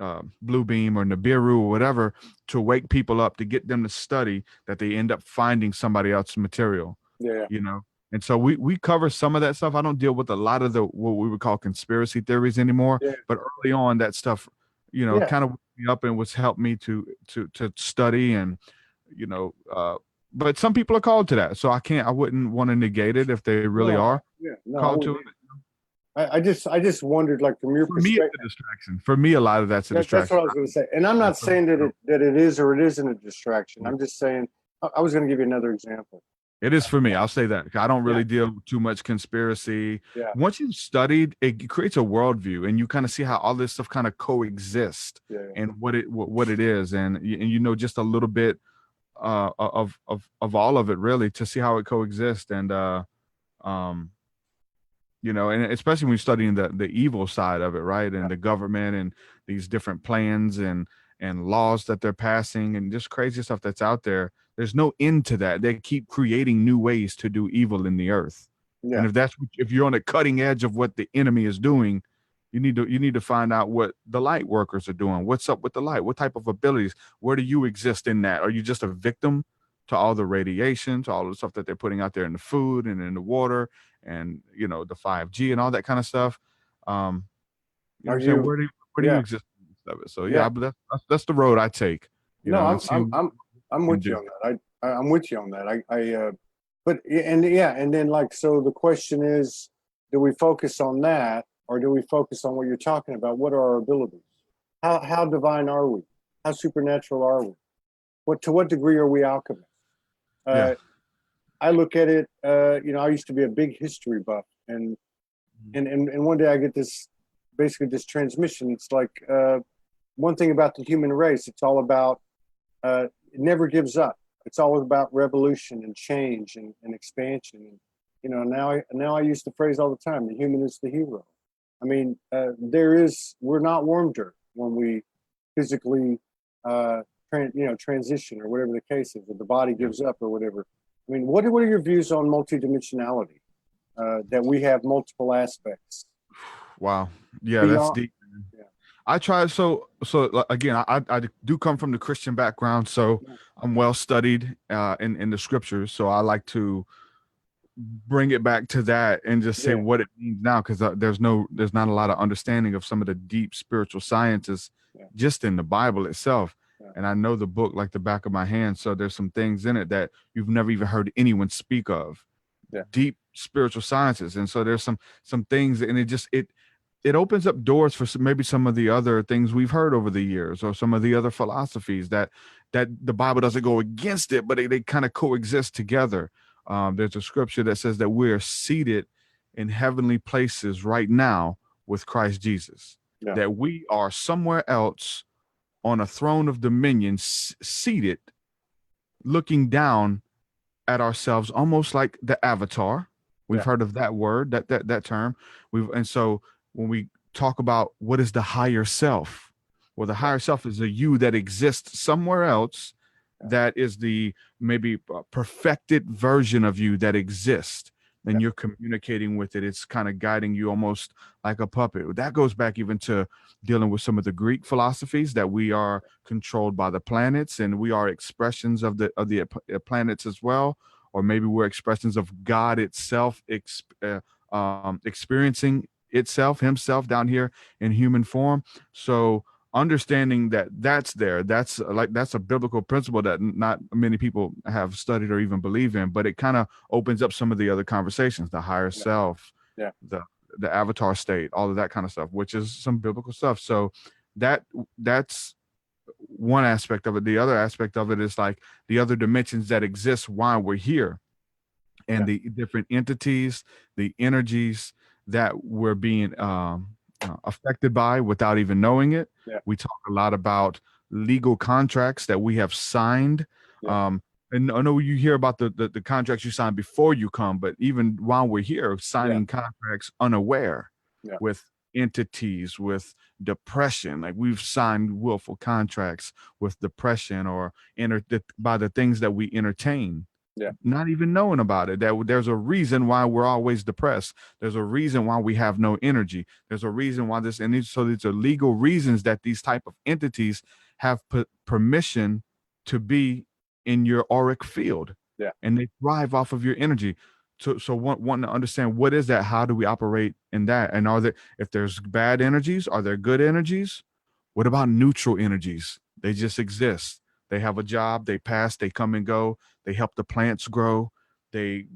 Bluebeam or Nibiru or whatever to wake people up, to get them to study, that they end up finding somebody else's material. You know, and so we cover some of that stuff. I don't deal with a lot of what we would call conspiracy theories anymore, but early on that stuff, you know, kind of woke me up and was helped me to study, and you know, but some people are called to that, so I wouldn't want to negate it if they really are called to it. I just wondered, like, from your perspective. For me, it's a distraction. For me, a lot of that's a distraction. That's what I was going to say. And I'm not saying that it is or it isn't a distraction. I'm just saying, I was going to give you another example. It is for me. I'll say that. I don't really deal with too much conspiracy. Once you've studied, it creates a worldview, and you kind of see how all this stuff kind of coexists and what it is. And you know, just a little bit of all of it, really, to see how it coexists. And you know, and especially when you're studying the evil side of it, right? And the government and these different plans and laws that they're passing and just crazy stuff that's out there. There's no end to that. They keep creating new ways to do evil in the earth. And if you're on the cutting edge of what the enemy is doing, you need to find out what the light workers are doing. What's up with the light? What type of abilities? Where do you exist in that? Are you just a victim to all the radiation, to all the stuff that they're putting out there in the food and in the water, and you know, the 5G and all that kind of stuff? You know, where do you exist in it? So but that's the road I take. I'm with you on that. I'm with you on that. And then, like, so the question is, do we focus on that, or do we focus on what you're talking about? What are our abilities? How divine are we? How supernatural are we? To what degree are we alchemists? I look at it, you know, I used to be a big history buff, and one day I get this transmission. It's like, one thing about the human race, it's all about, it never gives up. It's always about revolution and change and expansion. And, you know, now I use the phrase all the time, the human is the hero. I mean, we're not worm dirt when we physically, transition, or whatever the case is, or the body gives up or whatever. I mean, what are your views on multidimensionality? That we have multiple aspects. Wow. Yeah, that's deep. I try. So again, I do come from the Christian background, so I'm well studied in the scriptures. So I like to bring it back to that and just say what it means now, because there's not a lot of understanding of some of the deep spiritual sciences just in the Bible itself. And I know the book like the back of my hand. So there's some things in it that you've never even heard anyone speak of. Yeah. Deep spiritual sciences. And so there's some things, and it opens up doors for maybe some of the other things we've heard over the years, or some of the other philosophies that the Bible doesn't go against it, but they kind of coexist together. There's a scripture that says that we're seated in heavenly places right now with Christ Jesus, Yeah. that we are somewhere else on a throne of dominion, seated, looking down at ourselves, almost like the avatar. We've Yeah. heard of that word, that term. And so when we talk about what is the higher self, well, the higher self is a you that exists somewhere else, that is the maybe perfected version of you that exists, and you're communicating with it. It's kind of guiding you almost like a puppet. That goes back even to dealing with some of the Greek philosophies, that we are controlled by the planets, and we are expressions of the planets as well, or maybe we're expressions of God itself, experiencing itself, himself down here in human form. So understanding that that's a biblical principle that not many people have studied or even believe in, but it kind of opens up some of the other conversations, the higher self, the avatar state, all of that kind of stuff, which is some biblical stuff. So that's one aspect of it. The other aspect of it is like the other dimensions that exist while we're here, and the different entities, the energies that we're being affected by without even knowing it. Yeah. We talk a lot about legal contracts that we have signed. And I know you hear about the contracts you sign before you come, but even while we're here, signing contracts unaware with entities, with depression. Like we've signed willful contracts with depression, or by the things that we entertain. Not even knowing about it, that there's a reason why we're always depressed. There's a reason why we have no energy. There's a reason why so these are legal reasons that these type of entities have permission to be in your auric field. And they thrive off of your energy. So wanting to understand, what is that? How do we operate in that? And if there's bad energies, are there good energies? What about neutral energies? They just exist. They have a job, they pass, they come and go, they help the plants grow, they,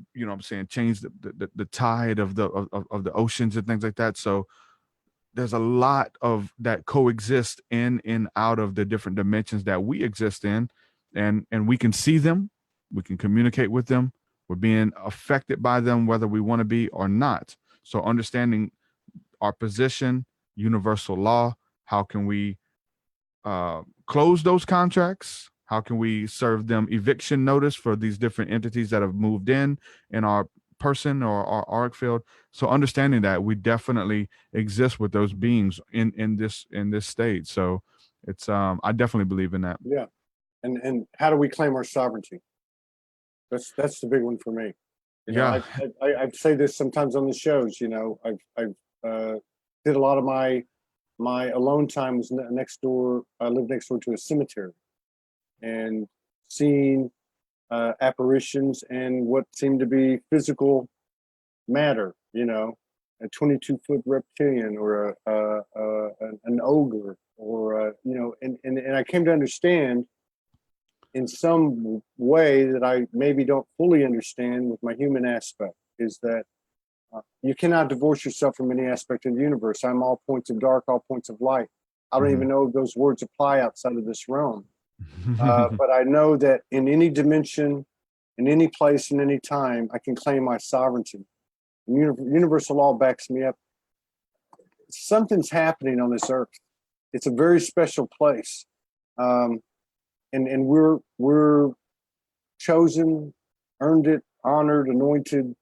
change the tide of the oceans and things like that. So there's a lot of that coexist in and out of the different dimensions that we exist in, and we can see them, we can communicate with them, we're being affected by them, whether we want to be or not. So understanding our position, universal law, how can we close those contracts? How can we serve them eviction notice for these different entities that have moved in our person or our auric field? So understanding that we definitely exist with those beings in this state. So it's I definitely believe in that. Yeah. And how do we claim our sovereignty? That's the big one for me. I say this sometimes on the shows. I've did a lot of my alone time was next door. I lived next door to a cemetery, and seeing apparitions and what seemed to be physical matter, a 22-foot reptilian, or an ogre, or and I came to understand in some way that I maybe don't fully understand with my human aspect, is that you cannot divorce yourself from any aspect of the universe. I'm all points of dark, all points of light. I don't even know if those words apply outside of this realm. But I know that in any dimension, in any place, in any time, I can claim my sovereignty. Universal law backs me up. Something's happening on this earth. It's a very special place. And we're chosen, earned it, honored, anointed,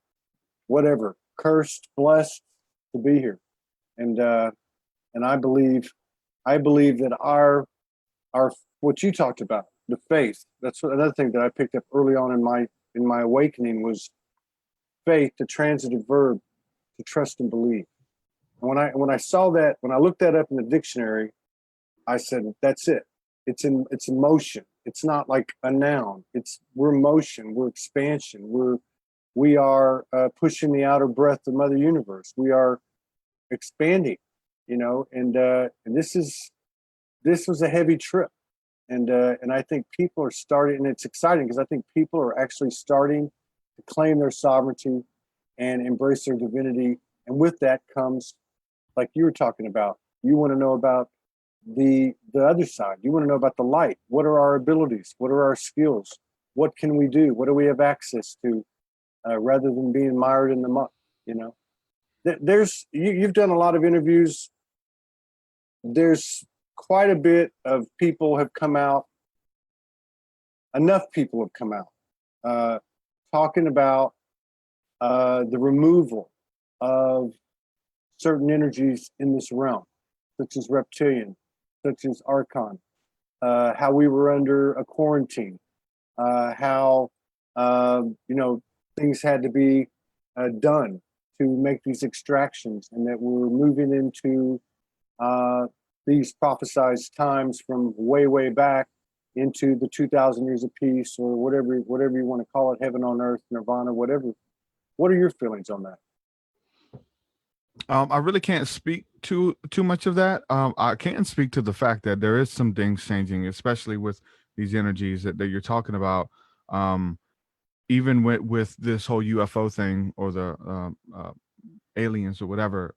whatever, cursed, blessed to be here. And I believe that our what you talked about, the faith, that's another thing that I picked up early on in my awakening, was faith, the transitive verb, to trust and believe. And when I saw that, when I looked that up in the dictionary, I said, that's it. It's in motion. It's not like a noun. We're motion, we're expansion, we are pushing the outer breadth of Mother Universe. We are expanding, and this was a heavy trip. And I think people are starting, and it's exciting because I think people are actually starting to claim their sovereignty and embrace their divinity. And with that comes, like you were talking about, you want to know about the other side. You want to know about the light. What are our abilities? What are our skills? What can we do? What do we have access to, rather than being mired in the muck? You know, you've done a lot of interviews. There's quite a bit of people have come out. Enough people have come out talking about the removal of certain energies in this realm, such as reptilian, such as archon, how we were under a quarantine, how things had to be done to make these extractions, and that we're moving into these prophesized times from way back into the 2,000 years of peace, or whatever you want to call it, heaven on earth, nirvana, whatever. What are your feelings on that? I really can't speak too much of that. I can speak to the fact that there is some things changing, especially with these energies that you're talking about. Even with this whole UFO thing, or the aliens or whatever,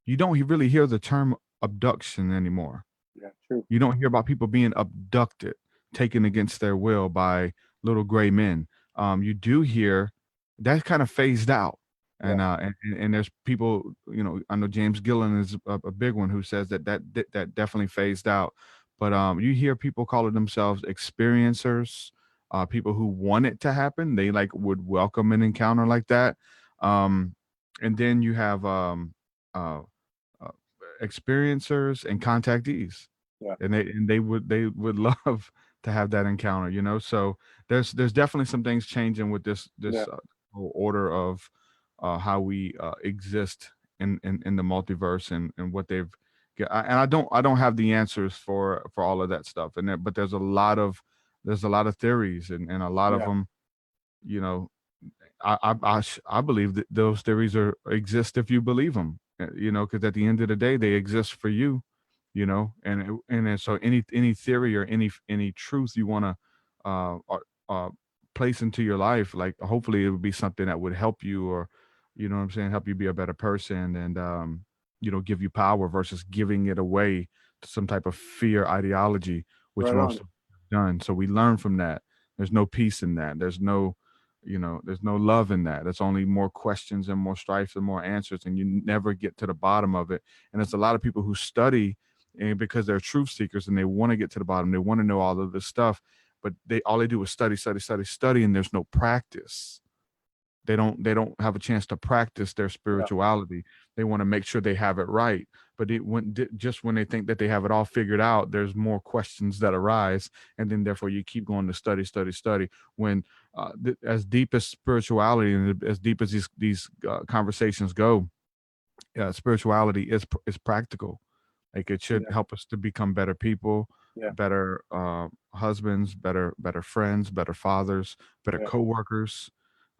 you don't really hear the term abduction anymore. Yeah, true. You don't hear about people being abducted, taken against their will by little gray men. You do hear that kind of phased out. And and there's people, I know James Gillen is a big one who says that definitely phased out. But you hear people calling themselves experiencers, people who want it to happen. They would welcome an encounter like that. And then you have experiencers and contactees. Yeah. And they would love to have that encounter. So there's definitely some things changing with this whole order of how we exist in the multiverse, and what they've and I don't have the answers for all of that stuff, but there's a lot of theories, and a lot of them, I believe that those theories exist if you believe them, because at the end of the day they exist for you, and so any theory or any truth you want to place into your life, hopefully it would be something that would help you, or what I'm saying, help you be a better person, and give you power, versus giving it away to some type of fear ideology, which Right most on. have done. So we learn from that. There's no peace in that. There's no love in that. It's only more questions and more strife and more answers, and you never get to the bottom of it. And there's a lot of people who study, and because they're truth seekers and they want to get to the bottom, they want to know all of this stuff, but all they do is study, and there's no practice. They don't have a chance to practice their spirituality. They want to make sure they have it right. But just when they think that they have it all figured out, there's more questions that arise. And then therefore you keep going to study. When as deep as spirituality and as deep as these conversations go, spirituality is practical. It should help us to become better people, better husbands, better friends, better fathers, better coworkers.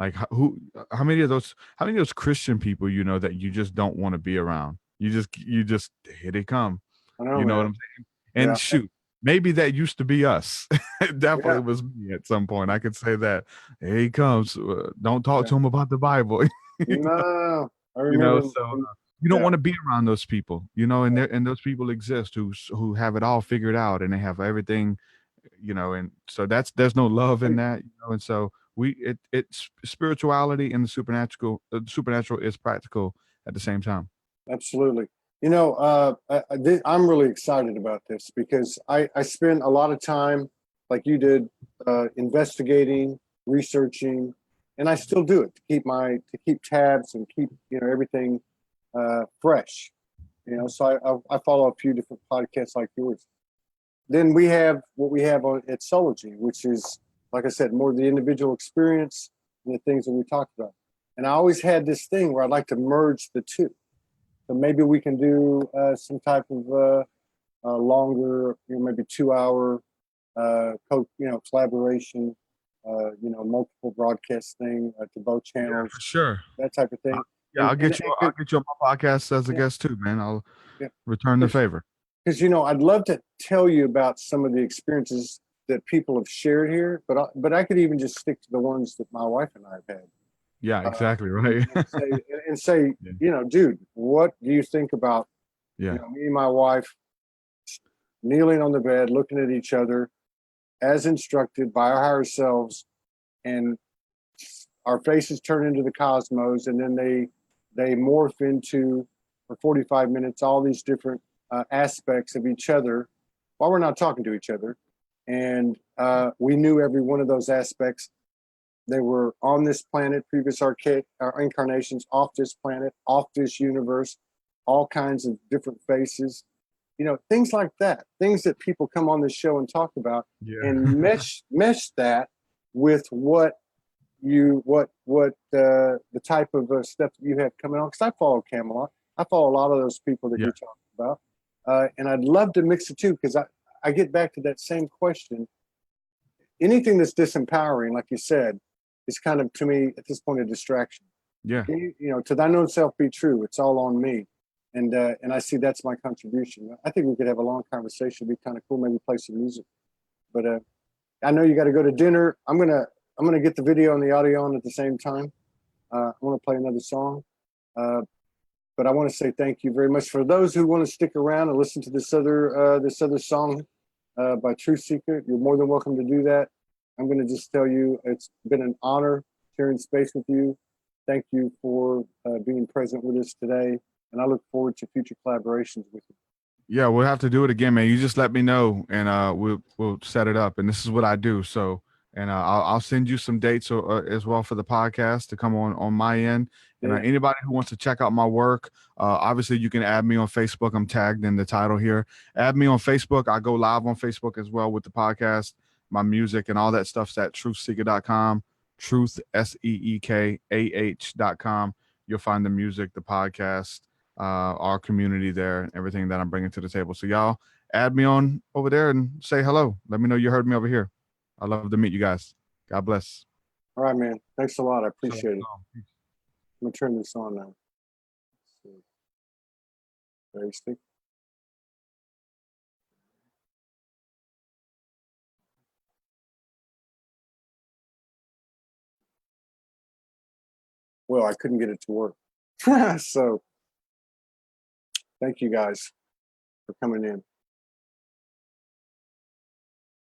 How many of those Christian people that you just don't want to be around? You just here they come. I know, You know man. what I'm saying? And shoot, maybe that used to be us. It definitely was me at some point. I could say that. Here he comes. Don't talk to him about the Bible. No, I remember. So you don't want to be around those people, and those people exist who have it all figured out, and they have everything, and so there's no love in that, and so it's spirituality and the supernatural is practical at the same time. Absolutely. I'm really excited about this because I spent a lot of time, like you did, investigating, researching, and I still do it to keep tabs and keep everything fresh. So I follow a few different podcasts like yours. Then we have what we have at Soulogy, which is, like I said, more the individual experience and the things that we talked about. And I always had this thing where I'd like to merge the two. So maybe we can do some type of longer, maybe 2-hour collaboration, multiple broadcast thing to both channels. For sure. That type of thing. I'll get you on my podcast as a guest too, man. I'll return the favor. because I'd love to tell you about some of the experiences that people have shared here, but I could even just stick to the ones that my wife and I have had. Yeah, exactly. Right. and say, Yeah. dude, what do you think about Yeah. me and my wife kneeling on the bed, looking at each other as instructed by our higher selves, and our faces turn into the cosmos, and then they morph into, for 45 minutes, all these different aspects of each other while we're not talking to each other. And we knew every one of those aspects. They were on this planet, previous incarnations, off this planet, off this universe, all kinds of different faces, things like that, things that people come on this show and talk about, Yeah. and mesh that with what the type of stuff that you have coming on. Because I follow Camelot. I follow a lot of those people that Yeah. you're talking about. And I'd love to mix the two, because I get back to that same question. Anything that's disempowering, like you said, is kind of, to me, at this point, a distraction. Yeah. To thine own self be true. It's all on me. And I see that's my contribution. I think we could have a long conversation. It'd be kind of cool. Maybe play some music. But I know you got to go to dinner. I'm gonna get the video and the audio on at the same time. I want to play another song. But I want to say thank you very much for those who want to stick around and listen to this other song by TruthSeekah. You're more than welcome to do that. I'm going to just tell you, it's been an honor sharing space with you. Thank you for being present with us today. And I look forward to future collaborations with you. Yeah, we'll have to do it again, man. You just let me know, and we'll set it up. And this is what I do. So, and I'll send you some dates as well for the podcast to come on my end. And Yeah. anybody who wants to check out my work, obviously you can add me on Facebook. I'm tagged in the title here. Add me on Facebook. I go live on Facebook as well with the podcast, my music, and all that stuff's at TruthSeekah.com. Truth SEEKAH.com. You'll find the music, the podcast, our community there, and everything that I'm bringing to the table. So y'all add me on over there and say hello. Let me know you heard me over here. I'd love to meet you guys. God bless. All right, man. Thanks a lot. I appreciate it. Peace. I'm going to turn this on now. Very stick. Well, I couldn't get it to work. So thank you guys for coming in.